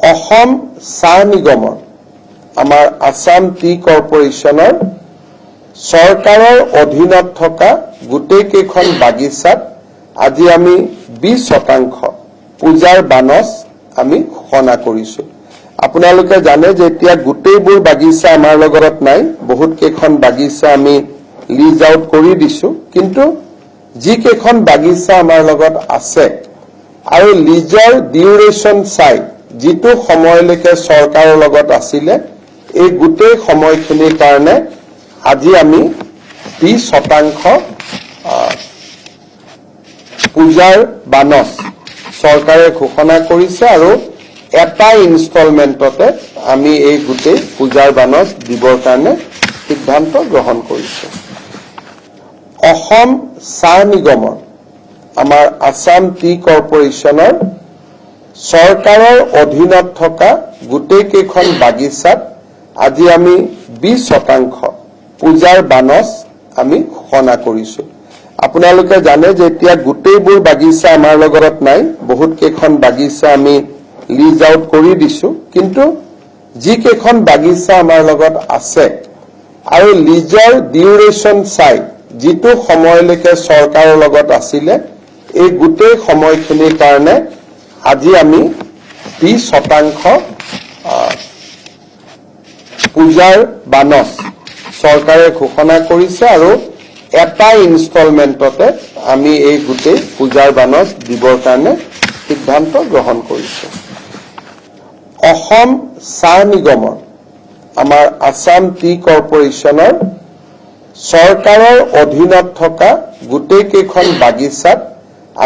অসম চাহ নিগমৰ আমাৰ আসাম টি কৰ্পোৰেশ্যনৰ চৰকাৰৰ অধীনত থকা গোটেই কেইখন বাগিচাত আজি আমি 20% পূজাৰ বানচ আমি ঘোষণা কৰিছো। আপোনালোকে জানে যে এতিয়া গোটেইবোৰ বাগিচা আমাৰ লগত নাই, বহুত কেইখন বাগিচা আমি লিজ আউট কৰি দিছো, কিন্তু যি কেইখন বাগিচা আমাৰ লগত আছে আৰু লিজৰ ডিউৰেশ্যন চাই যিটো সময়লৈকে চৰকাৰৰ লগত আছিলে এই গোটেই সময়খিনিৰ কাৰণে আজি আমি 20% পূজাৰ বানচ চৰকাৰে ঘোষণা কৰিছে আৰু এটা ইনষ্টলমেণ্টতে আমি এই গোটেই পূজাৰ বানচ দিবৰ কাৰণে সিদ্ধান্ত গ্ৰহণ কৰিছো। অসম চাহ নিগমৰ আমাৰ আসাম টি কৰ্পোৰেশ্যনৰ চৰকাৰৰ অধীনত থকা গোটেই কেইখন বাগিচাত আজি আমি 20% পূজাৰ বানচ আমি ঘোষণা কৰিছো। আপোনালোকে জানে যে এতিয়া গোটেইবোৰ বাগিচা আমাৰ লগত নাই, বহুত কেইখন বাগিচা আমি লিজ আউট কৰি দিছো, কিন্তু যি কেইখন বাগিচা আমাৰ লগত আছে আৰু লিজৰ ডিউৰেশ্যন চাই যিটো সময়লৈকে চৰকাৰৰ লগত আছিলে এই গোটেই সময়খিনিৰ কাৰণে আজি আমি 20% পূজাৰ বানচ চৰকাৰে ঘোষণা কৰিছে আৰু এটা ইনষ্টলমেণ্টতে আমি এই গোটেই পূজাৰ বানচ দিবৰ কাৰণে সিদ্ধান্ত গ্ৰহণ কৰিছো। অসম চাহ নিগমৰ আমাৰ আসাম টি কৰ্পোৰেশ্যনৰ চৰকাৰৰ অধীনত থকা গোটেই কেইখন বাগিচাত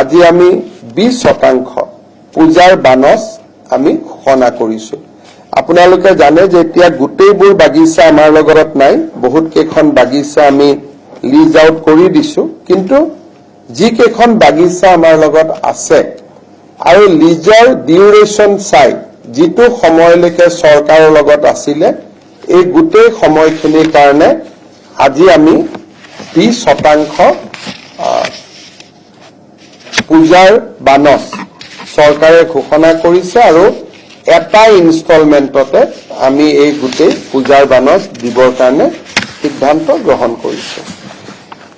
আজি আমি 20% পূজাৰ বানচ আমি ঘোষণা কৰিছো। আপোনালোকে জানে যে এতিয়া গোটেইবোৰ বাগিচা আমাৰ লগত নাই, বহুত কেইখন বাগিচা আমি লিজ আউট কৰি দিছো, কিন্তু যি কেইখন বাগিচা আমাৰ লগত আছে আৰু লিজৰ ডিউৰেশ্যন চাই যিটো সময়লৈকে চৰকাৰৰ লগত আছিলে এই গোটেই সময়খিনিৰ কাৰণে আজি আমি 20% পূজাৰ বানচ চৰকাৰে ঘোষণা কৰিছে আৰু এটা ইনষ্টলমেণ্টতে আমি এই গোটেই পূজাৰ বানচ দিবৰ কাৰণে সিদ্ধান্ত গ্ৰহণ কৰিছো।